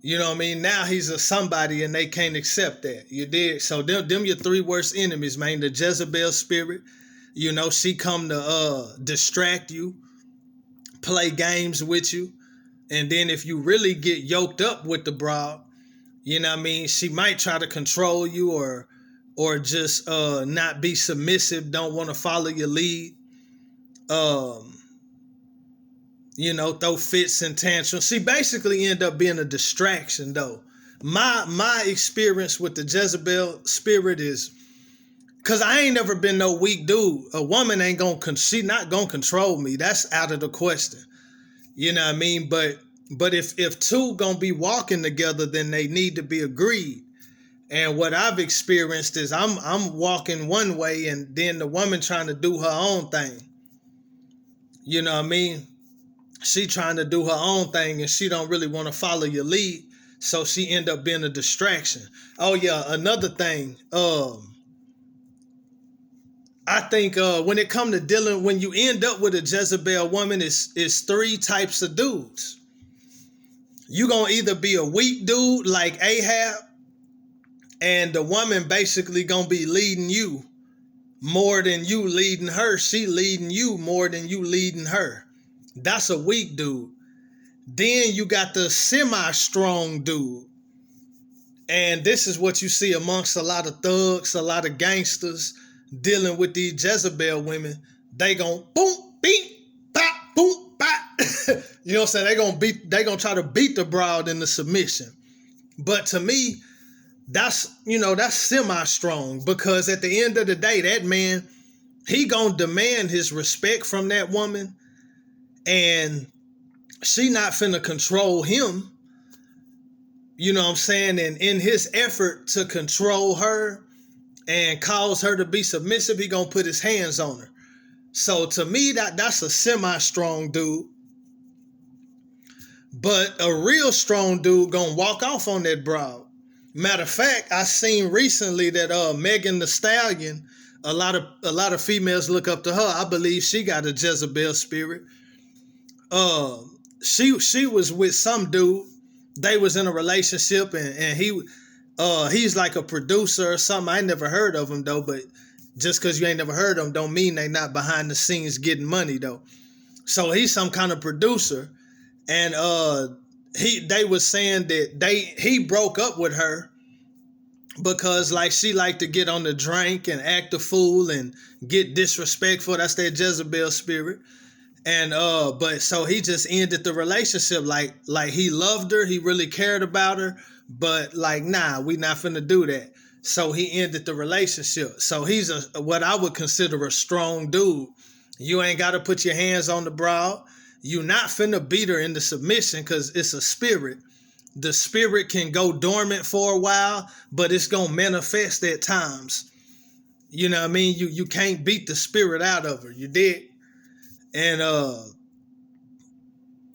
You know what I mean? Now he's a somebody and they can't accept that. You did. So them your three worst enemies, man. The Jezebel spirit, she come to distract you, play games with you. And then if you really get yoked up with the broad, you know what I mean, she might try to control you or just not be submissive, don't want to follow your lead. Um, throw fits and tantrums. She basically end up being a distraction though. My experience with the Jezebel spirit is because I ain't never been no weak dude. A woman ain't she not gonna control me. That's out of the question. You know what I mean? But if two gonna be walking together, then they need to be agreed. And what I've experienced is I'm walking one way and then the woman trying to do her own thing. You know what I mean? She trying to do her own thing and she don't really want to follow your lead. So she end up being a distraction. Oh yeah, another thing. I think when it come to dealing, when you end up with a Jezebel woman, it's three types of dudes. You gonna either be a weak dude like Ahab, and the woman basically gonna be leading you more than you leading her. She leading you more than you leading her. That's a weak dude. Then you got the semi-strong dude. And this is what you see amongst a lot of thugs, a lot of gangsters dealing with these Jezebel women. They gon' boom, beep, bop, boom, bop. You know what I'm saying? They gonna try to beat the broad into submission. But to me, that's semi-strong, because at the end of the day, that man, he gonna demand his respect from that woman, and she not finna control him. You know what I'm saying? And in his effort to control her and cause her to be submissive, he gonna put his hands on her. So to me, that's a semi-strong dude. But a real strong dude gonna walk off on that broad. Matter of fact, I seen recently that Megan Thee Stallion, a lot of females look up to her. I believe she got a Jezebel spirit. She was with some dude. They was in a relationship, and he's like a producer or something. I never heard of him though, but just because you ain't never heard of him don't mean they not behind the scenes getting money though. So he's some kind of producer, and they was saying that he broke up with her because like she liked to get on the drink and act a fool and get disrespectful. That's that Jezebel spirit. And but so he just ended the relationship. Like he loved her, he really cared about her, but like, nah, we not finna do that. So he ended the relationship. So he's what I would consider a strong dude. You ain't gotta put your hands on the broad. You not finna beat her into submission because it's a spirit. The spirit can go dormant for a while, but it's gonna manifest at times. You know what I mean? You can't beat the spirit out of her. You did. And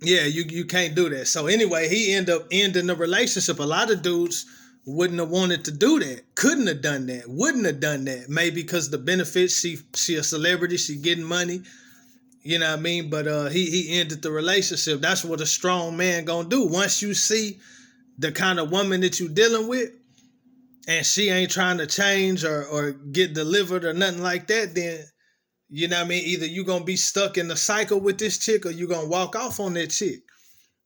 yeah, you can't do that. So anyway, he ended up ending the relationship. A lot of dudes wouldn't have wanted to do that, couldn't have done that, wouldn't have done that. Maybe because the benefits, she a celebrity, she getting money, you know what I mean? But he ended the relationship. That's what a strong man gonna do. Once you see the kind of woman that you dealing with, and she ain't trying to change or get delivered or nothing like that, then you know what I mean? Either you going to be stuck in the cycle with this chick or you going to walk off on that chick.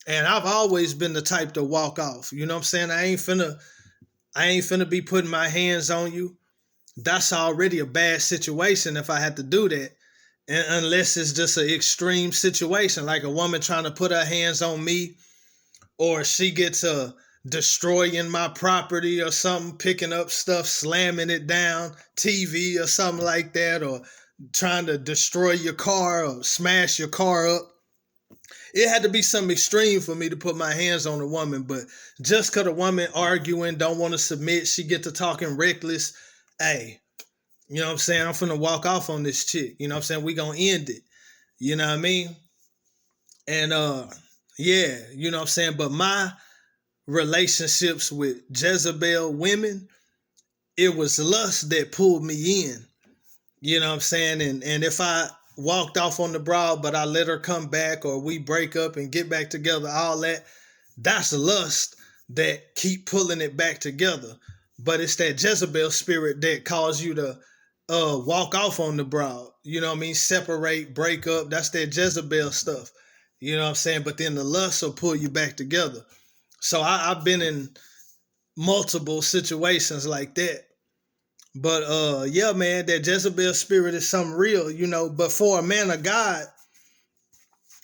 And I've always been the type to walk off. You know what I'm saying? I ain't finna be putting my hands on you. That's already a bad situation if I had to do that. And unless it's just an extreme situation, like a woman trying to put her hands on me, or she gets destroying my property or something, picking up stuff, slamming it down, TV or something like that, or trying to destroy your car or smash your car up. It had to be something extreme for me to put my hands on a woman. But just because a woman arguing, don't want to submit, she get to talking reckless, hey, you know what I'm saying? I'm finna walk off on this chick. You know what I'm saying? We gonna end it. You know what I mean? And yeah, you know what I'm saying? But my relationships with Jezebel women, it was lust that pulled me in. You know what I'm saying? And if I walked off on the broad, but I let her come back, or we break up and get back together, all that, that's lust. that keep pulling it back together. But it's that Jezebel spirit that cause you to walk off on the broad. You know what I mean? Separate, break up. That's that Jezebel stuff. You know what I'm saying? But then the lust will pull you back together. So I've been in multiple situations like that. But yeah, man, that Jezebel spirit is something real, you know. But for a man of God,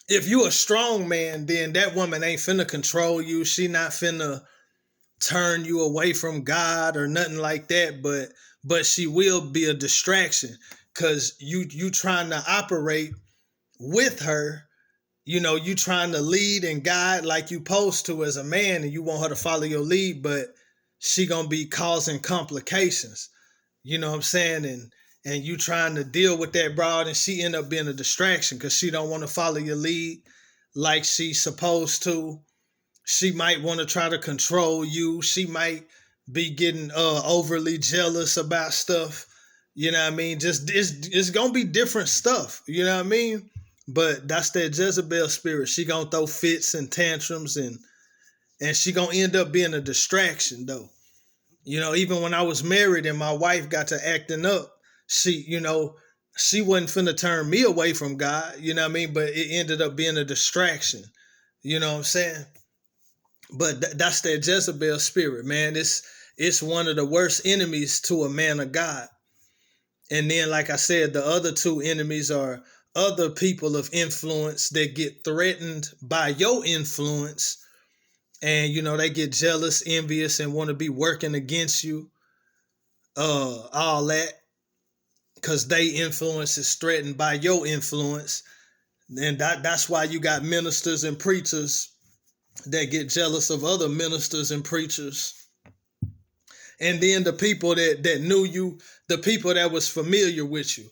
if you a strong man, then that woman ain't finna control you. She not finna turn you away from God or nothing like that. But she will be a distraction because you trying to operate with her. You know, you trying to lead and guide like you supposed to as a man, and you want her to follow your lead, but she gonna be causing complications. You know what I'm saying? And you trying to deal with that broad, and she end up being a distraction because she don't want to follow your lead like she's supposed to. She might want to try to control you. She might be getting overly jealous about stuff. You know what I mean? Just it's gonna be different stuff. You know what I mean? But that's that Jezebel spirit. She gonna throw fits and tantrums, and she gonna end up being a distraction though. You know, even when I was married and my wife got to acting up, she wasn't finna turn me away from God, you know what I mean? But it ended up being a distraction. You know what I'm saying? But that's that Jezebel spirit, man. It's one of the worst enemies to a man of God. And then, like I said, the other two enemies are other people of influence that get threatened by your influence. And, you know, they get jealous, envious, and want to be working against you. All that. Because they influence is threatened by your influence. And that's why you got ministers and preachers that get jealous of other ministers and preachers. And then the people that knew you, the people that was familiar with you.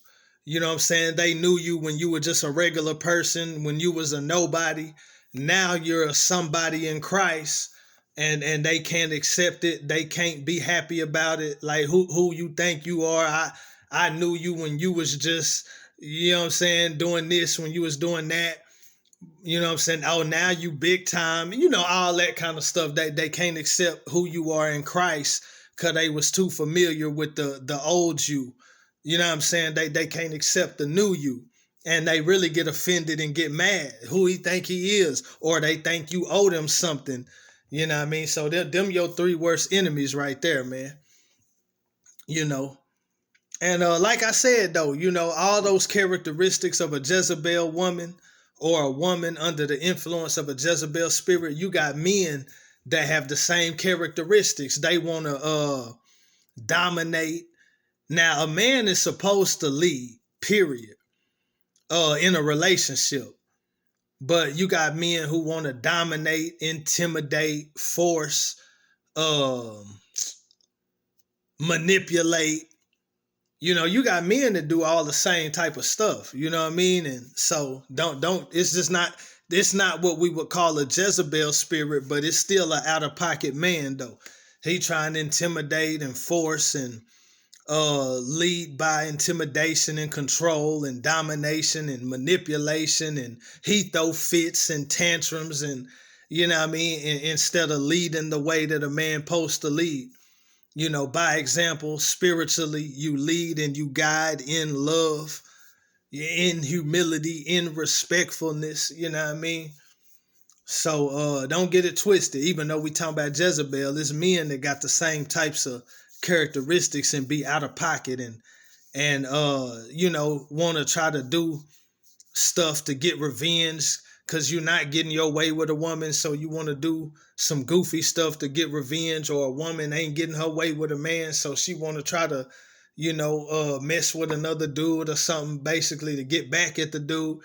You know what I'm saying? They knew you when you were just a regular person, when you was a nobody. Now you're a somebody in Christ, and they can't accept it. They can't be happy about it. Like who you think you are. I knew you when you was just, you know what I'm saying, doing this, when you was doing that. You know what I'm saying? Oh, now you big time. You know, all that kind of stuff. They can't accept who you are in Christ because they was too familiar with the old you. You know what I'm saying? They can't accept the new you. And they really get offended and get mad. Who he think he is. Or they think you owe them something. You know what I mean? So them your three worst enemies right there, man. You know. And like I said, though, you know, all those characteristics of a Jezebel woman or a woman under the influence of a Jezebel spirit, you got men that have the same characteristics. They want to dominate. Now, a man is supposed to lead, period, in a relationship. But you got men who want to dominate, intimidate, force, um, manipulate. You know, you got men that do all the same type of stuff. You know what I mean? And so don't. It's just not. It's not what we would call a Jezebel spirit, but it's still an out of pocket man though. He trying to intimidate and force and lead by intimidation and control and domination and manipulation, and he throw fits and tantrums, and you know what I mean, instead of leading the way that a man supposed to lead. You know, by example, spiritually, you lead and you guide in love, in humility, in respectfulness, you know what I mean? So don't get it twisted. Even though we talking about Jezebel, it's men that got the same types of characteristics and be out of pocket and you know, want to try to do stuff to get revenge because you're not getting your way with a woman, so you want to do some goofy stuff to get revenge, or a woman ain't getting her way with a man, so she want to try to, you know, mess with another dude or something, basically to get back at the dude.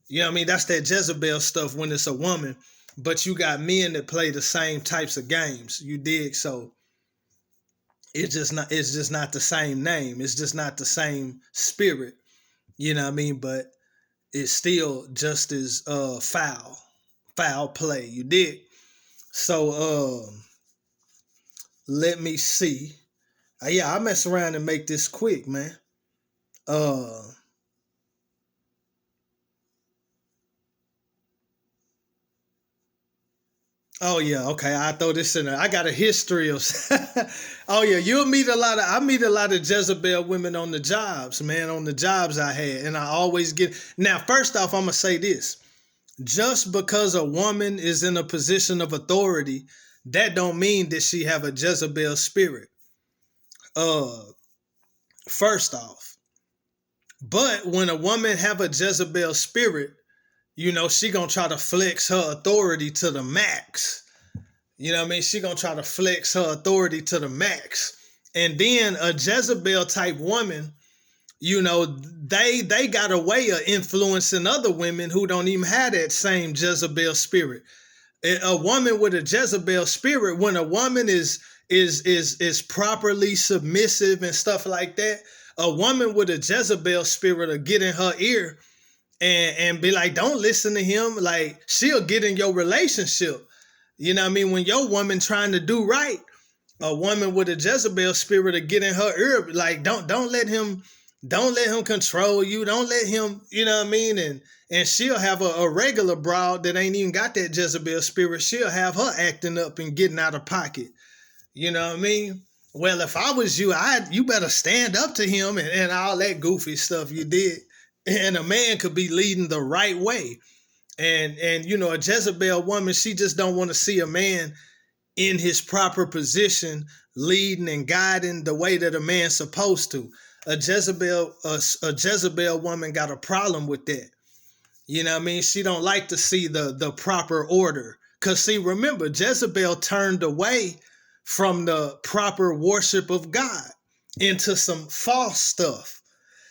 You know what I mean? That's that Jezebel stuff when it's a woman. But you got men that play the same types of games. You dig? So it's just not the same name. It's just not the same spirit. You know what I mean? But it's still just as foul play. You dig? So let me see. Yeah, I mess around and make this quick, man. Uh Oh yeah, okay. I throw this in there. I got a history of. Oh yeah, you'll meet a lot of. I meet a lot of Jezebel women on the jobs, man. On the jobs I had, and I always get. Now, first off, I'm gonna say this: just because a woman is in a position of authority, that don't mean that she have a Jezebel spirit. Uh, First off, but when a woman have a Jezebel spirit, she gonna try to flex her authority to the max. You know what I mean? She gonna try to flex her authority to the max. And then a Jezebel type woman, they got a way of influencing other women who don't even have that same Jezebel spirit. A woman with a Jezebel spirit, when a woman is properly submissive and stuff like that, a woman with a Jezebel spirit will get in her ear and be like, don't listen to him. Like, she'll get in your relationship. You know what I mean? When your woman trying to do right, a woman with a Jezebel spirit will get in her ear, like, don't let him control you. Don't let him, you know what I mean? And she'll have a regular broad that ain't even got that Jezebel spirit. She'll have her acting up and getting out of pocket. You know what I mean? Well, if I was you, you better stand up to him and all that goofy stuff you did. And a man could be leading the right way. And a Jezebel woman, she just don't want to see a man in his proper position, leading and guiding the way that a man's supposed to. A Jezebel woman got a problem with that. You know what I mean? She don't like to see the proper order. Because see, remember, Jezebel turned away from the proper worship of God into some false stuff.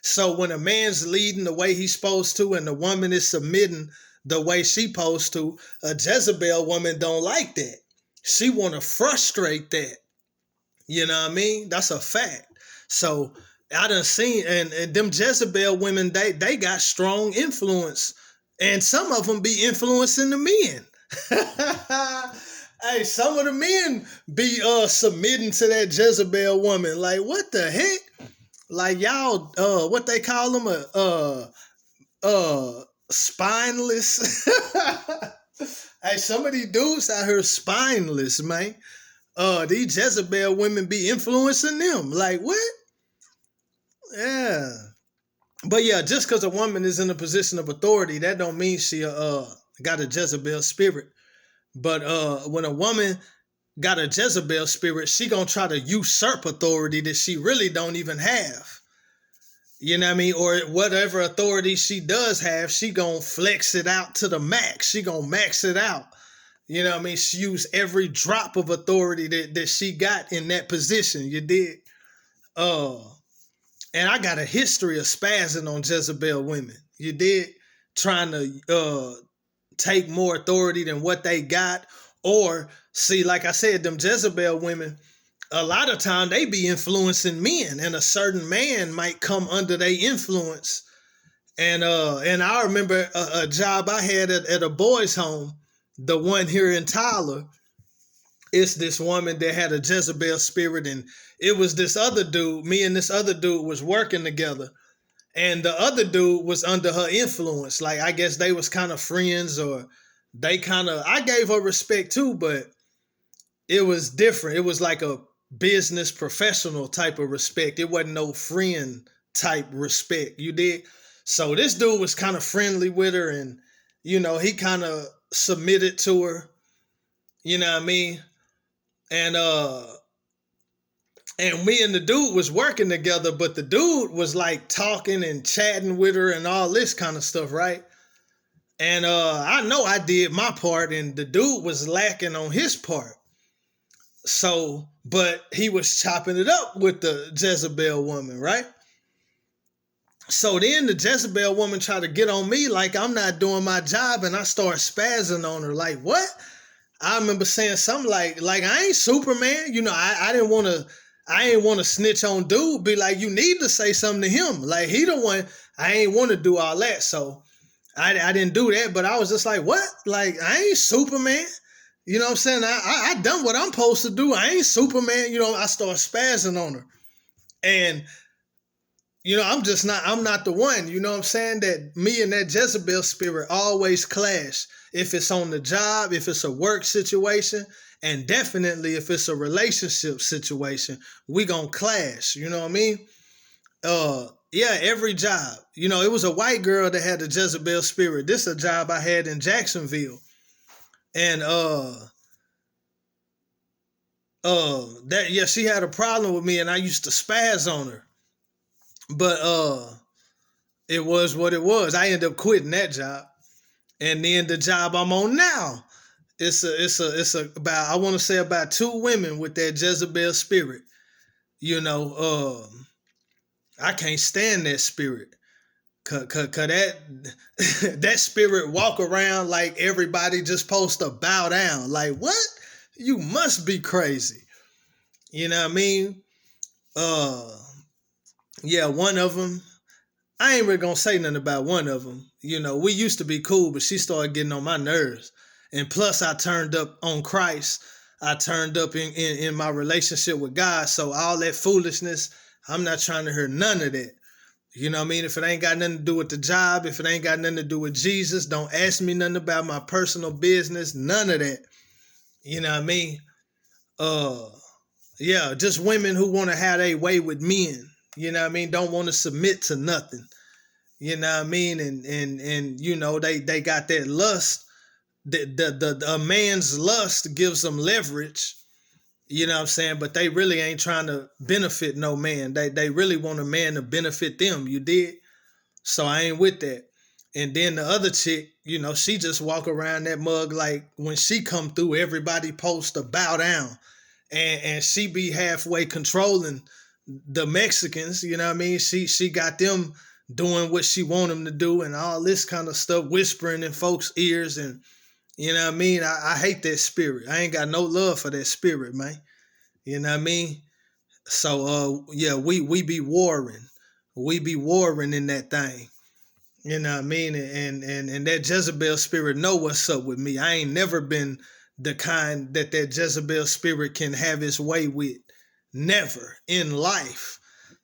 So when a man's leading the way he's supposed to and the woman is submitting the way she supposed to, a Jezebel woman don't like that. She want to frustrate that. You know what I mean? That's a fact. So I done seen, and them Jezebel women, they got strong influence. And some of them be influencing the men. Hey, some of the men be submitting to that Jezebel woman. Like, what the heck? Like, y'all, what they call them? Spineless. Hey, some of these dudes out here spineless, man. These Jezebel women be influencing them. Like, what? Yeah. But yeah, just because a woman is in a position of authority, that don't mean she got a Jezebel spirit. But when a woman got a Jezebel spirit, she gonna try to usurp authority that she really don't even have. You know what I mean? Or whatever authority she does have, she gonna flex it out to the max. She gonna max it out. You know what I mean? She use every drop of authority that she got in that position. You did. And I got a history of spazzing on Jezebel women. You did, trying to take more authority than what they got. Or, see, like I said, them Jezebel women, a lot of time they be influencing men, and a certain man might come under their influence. And I remember a job I had at a boys' home, the one here in Tyler. It's this woman that had a Jezebel spirit, and it was this other dude. Me and this other dude was working together, and the other dude was under her influence. Like, I guess they was kind of friends, or I gave her respect too, but it was different. It was like a business professional type of respect. It wasn't no friend type respect. You did? So this dude was kind of friendly with her, and, he kind of submitted to her. You know what I mean? And me and the dude was working together, but the dude was like talking and chatting with her and all this kind of stuff, right? And I know I did my part, and the dude was lacking on his part. So, but he was chopping it up with the Jezebel woman, right? So then the Jezebel woman tried to get on me like I'm not doing my job, and I start spazzing on her. Like, what? I remember saying something like I ain't Superman. I didn't want to snitch on dude. Be like, you need to say something to him. Like, he the one. I ain't want to do all that. So I didn't do that. But I was just like, what? Like, I ain't Superman. You know what I'm saying? I done what I'm supposed to do. I ain't Superman. I start spazzing on her. And, I'm not the one, you know what I'm saying? That me and that Jezebel spirit always clash. If it's on the job, if it's a work situation, and definitely if it's a relationship situation, we gonna clash, you know what I mean? Yeah, every job. It was a white girl that had the Jezebel spirit. This is a job I had in Jacksonville. And she had a problem with me and I used to spaz on her. But it was what it was. I ended up quitting that job. And then the job I'm on now, it's about, I want to say, about 2 women with that Jezebel spirit. I can't stand that spirit. Cause that that spirit walk around like everybody just supposed to bow down. Like, what? You must be crazy. You know what I mean? Yeah, one of them. I ain't really gonna say nothing about one of them. We used to be cool, but she started getting on my nerves. And plus, I turned up on Christ. I turned up in my relationship with God. So all that foolishness, I'm not trying to hear none of that. You know what I mean? If it ain't got nothing to do with the job, if it ain't got nothing to do with Jesus, don't ask me nothing about my personal business. None of that. You know what I mean? Yeah, just women who want to have their way with men. You know what I mean? Don't want to submit to nothing. You know what I mean? And they got that lust. A man's lust gives them leverage. You know what I'm saying? But they really ain't trying to benefit no man. They really want a man to benefit them. You did? So I ain't with that. And then the other chick, she just walk around that mug like when she come through, everybody supposed to bow down. And she be halfway controlling the Mexicans, you know what I mean? She got them doing what she want them to do and all this kind of stuff, whispering in folks' ears. And, you know what I mean? I hate that spirit. I ain't got no love for that spirit, man. You know what I mean? So, yeah, we be warring. We be warring in that thing. You know what I mean? And that Jezebel spirit know what's up with me. I ain't never been the kind that Jezebel spirit can have its way with. Never in life.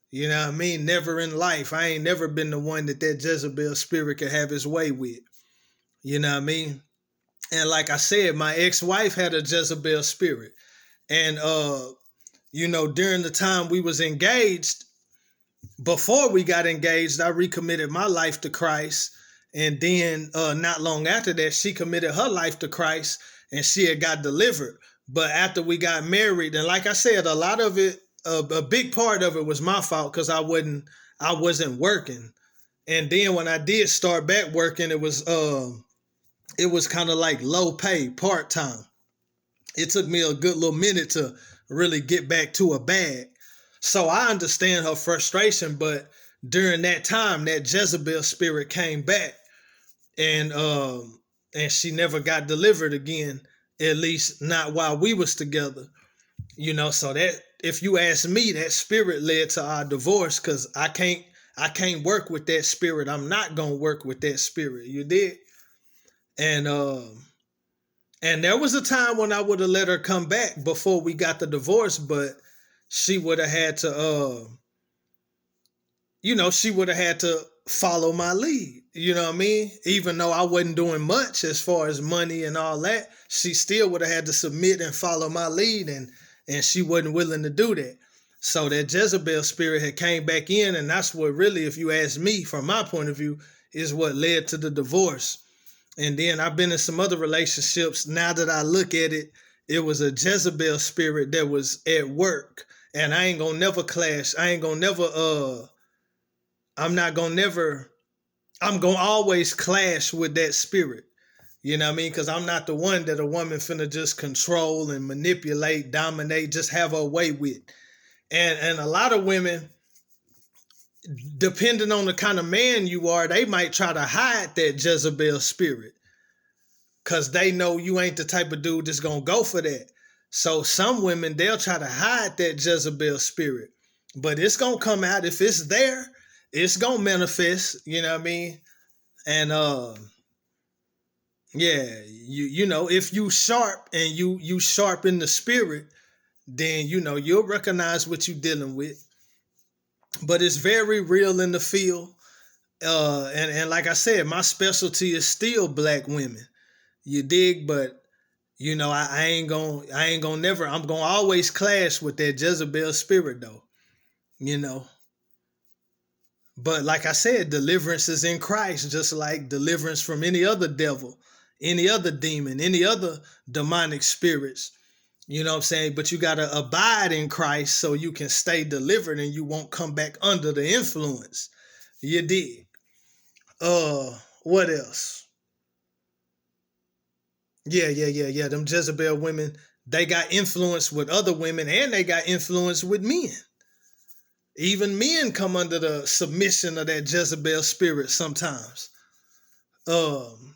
You know what I mean? Never in life. I ain't never been the one that Jezebel spirit could have its way with. You know what I mean? And like I said, my ex-wife had a Jezebel spirit. And, during the time we was engaged, before we got engaged, I recommitted my life to Christ. And then not long after that, she committed her life to Christ and she had got delivered. But after we got married, and like I said, a lot of it, a big part of it was my fault because I wasn't working. And then when I did start back working, it was kind of like low pay, part time. It took me a good little minute to really get back to a bag. So I understand her frustration, but during that time, that Jezebel spirit came back, and she never got delivered again. At least not while we was together. So that, if you ask me, that spirit led to our divorce because I can't work with that spirit. I'm not gonna work with that spirit. You did, and there was a time when I would have let her come back before we got the divorce, but she would have had to, she would have had to follow my lead. You know what I mean? Even though I wasn't doing much as far as money and all that, she still would have had to submit and follow my lead, and she wasn't willing to do that. So that Jezebel spirit had came back in, and that's what really, if you ask me, from my point of view, is what led to the divorce. And then I've been in some other relationships. Now that I look at it, it was a Jezebel spirit that was at work. And I ain't gonna never clash. I'm gonna always clash with that spirit. You know what I mean? Because I'm not the one that a woman finna just control and manipulate, dominate, just have her way with. And a lot of women, depending on the kind of man you are, they might try to hide that Jezebel spirit because they know you ain't the type of dude that's going to go for that. So some women, they'll try to hide that Jezebel spirit, but it's going to come out. If it's there, it's going to manifest, you know what I mean? And yeah, if you sharp and you sharp in the spirit, then, you'll recognize what you're dealing with. but it's very real in the field. And like I said, my specialty is still black women. You dig? But I ain't gonna never. I'm gonna always clash with that Jezebel spirit, though. You know. But like I said, deliverance is in Christ, just like deliverance from any other devil, any other demon, any other demonic spirits. You know what I'm saying? But you got to abide in Christ so you can stay delivered and you won't come back under the influence. You did. What else? Yeah. Them Jezebel women, they got influence with other women and they got influence with men. Even men come under the submission of that Jezebel spirit sometimes. Um,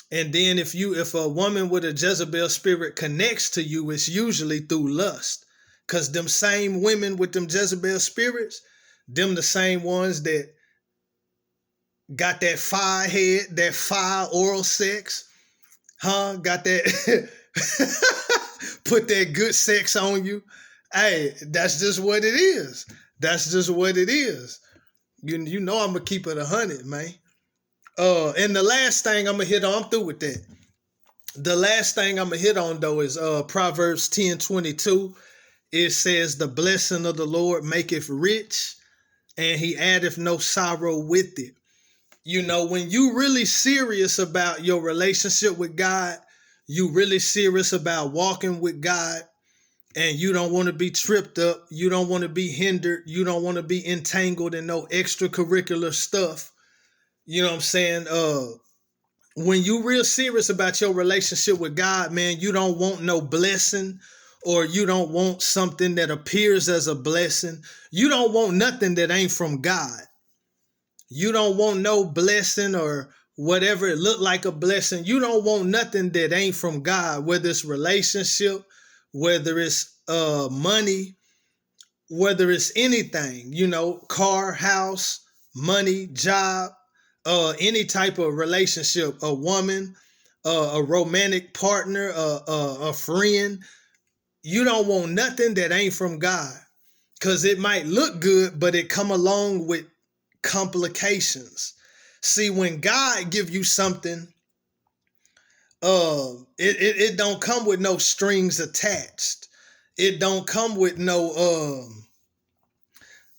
and then if a woman with a Jezebel spirit connects to you, it's usually through lust. Cause them same women with them Jezebel spirits, them the same ones that got that fire head, that fire oral sex, got that put that good sex on you. Hey, that's just what it is. That's just what it is. You know I'm gonna keep it 100, man. And the last thing I'm gonna hit on, I'm through with that. The last thing I'm gonna hit on though is Proverbs 10:22. It says, "The blessing of the Lord maketh rich, and he addeth no sorrow with it." You know, when you really serious about your relationship with God, you really serious about walking with God, and you don't want to be tripped up, you don't want to be hindered, you don't want to be entangled in no extracurricular stuff. You know what I'm saying? When you real serious about your relationship with God, man, you don't want no blessing, or you don't want something that appears as a blessing. You don't want nothing that ain't from God. You don't want no blessing or whatever it look like a blessing. You don't want nothing that ain't from God, whether it's relationship, whether it's money, whether it's anything, car, house, money, job, any type of relationship, a woman, a romantic partner, a friend. You don't want nothing that ain't from God, because it might look good, but it come along with complications. See, when God give you something, it don't come with no strings attached. It don't come with no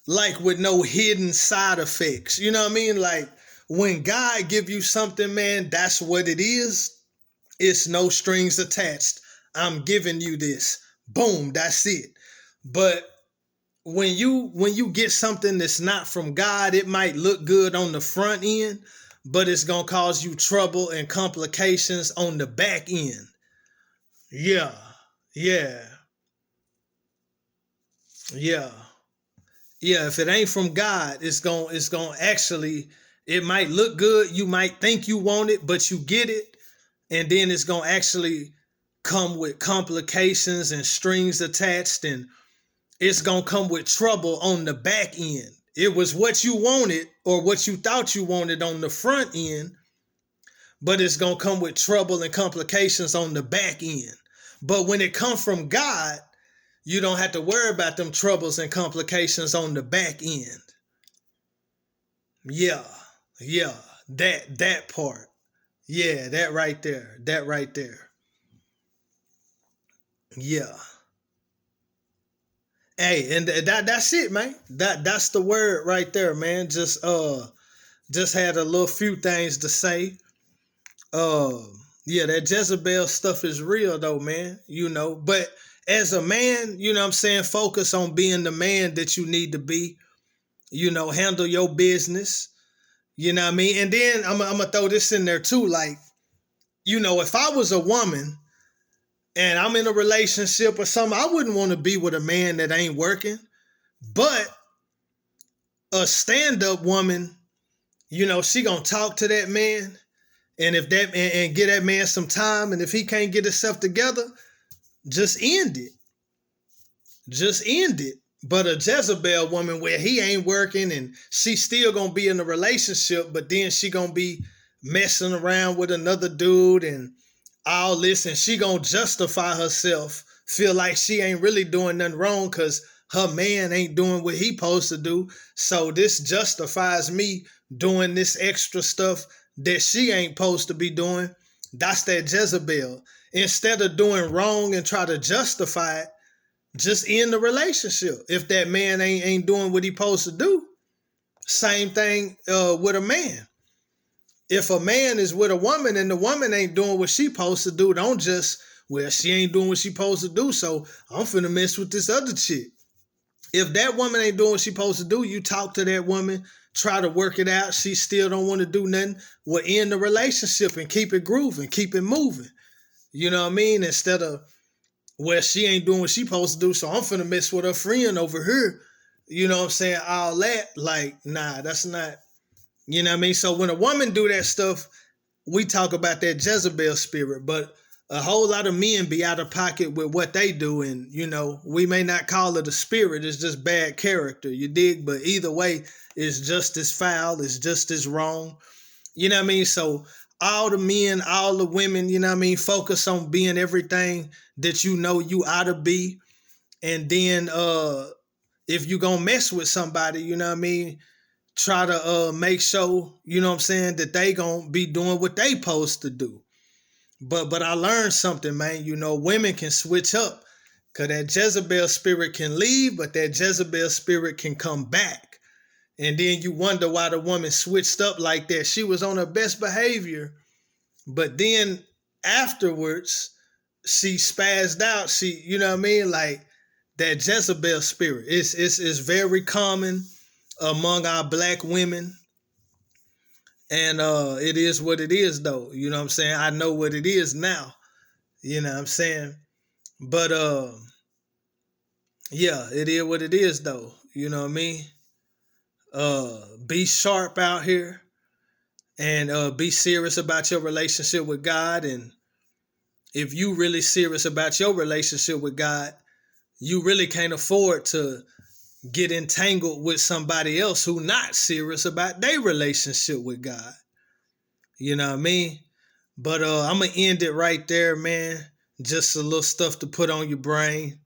with no hidden side effects. You know what I mean? Like, when God give you something, man, that's what it is. It's no strings attached. I'm giving you this. Boom, that's it. But when you get something that's not from God, it might look good on the front end, but it's gonna cause you trouble and complications on the back end. Yeah, yeah, yeah, yeah. If it ain't from God, it's gonna actually, it might look good. You might think you want it, but you get it, and then it's gonna actually come with complications and strings attached, and it's going to come with trouble on the back end. It was what you wanted or what you thought you wanted on the front end, but it's going to come with trouble and complications on the back end. But when it comes from God, you don't have to worry about them troubles and complications on the back end. Yeah, yeah, that part. Yeah, that right there. That right there. Yeah. Hey, and that's it, man. That's the word right there, man. Just had a little few things to say. Uh yeah, that Jezebel stuff is real though, man. But as a man, what I'm saying, focus on being the man that you need to be. Handle your business. You know what I mean? And then I'm gonna throw this in there too. Like, if I was a woman and I'm in a relationship or something, I wouldn't want to be with a man that ain't working. But a stand-up woman, she gonna talk to that man, and if that and get that man some time, and if he can't get himself together, just end it. Just end it. But a Jezebel woman, where he ain't working and she still gonna be in a relationship, but then she gonna be messing around with another dude and all this, and she gonna justify herself, feel like she ain't really doing nothing wrong because her man ain't doing what he supposed to do. So this justifies me doing this extra stuff that she ain't supposed to be doing. That's that Jezebel. Instead of doing wrong and try to justify it, just end the relationship. If that man ain't doing what he supposed to do, same thing with a man. If a man is with a woman and the woman ain't doing what she supposed to do, don't just, well, she ain't doing what she supposed to do, so I'm finna mess with this other chick. If that woman ain't doing what she supposed to do, you talk to that woman, try to work it out. She still don't want to do nothing. Well, end the relationship and keep it grooving, keep it moving. You know what I mean? Instead of, well, she ain't doing what she supposed to do, so I'm finna mess with her friend over here. You know what I'm saying? All that, like, nah, that's not, you know what I mean? So when a woman do that stuff, we talk about that Jezebel spirit, but a whole lot of men be out of pocket with what they do. And, you know, we may not call it a spirit. It's just bad character, you dig? But either way, it's just as foul. It's just as wrong. You know what I mean? So all the men, all the women, you know what I mean? Focus on being everything that you know you ought to be. And then if you gonna mess with somebody, you know what I mean? Try to make sure, you know what I'm saying, that they gonna be doing what they supposed to do. But I learned something, man. You know, women can switch up because that Jezebel spirit can leave, but that Jezebel spirit can come back. And then you wonder why the woman switched up like that. She was on her best behavior, but then afterwards, she spazzed out. She, you know what I mean? Like that Jezebel spirit. It's very common among our black women. And it is what it is, though. You know what I'm saying? I know what it is now. You know what I'm saying? But yeah, it is what it is, though. You know what I mean? Be sharp out here and be serious about your relationship with God. And if you really serious about your relationship with God, you really can't afford to get entangled with somebody else who not serious about their relationship with God. You know what I mean? But I'm going to end it right there, man. Just a little stuff to put on your brain.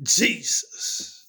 Jesus.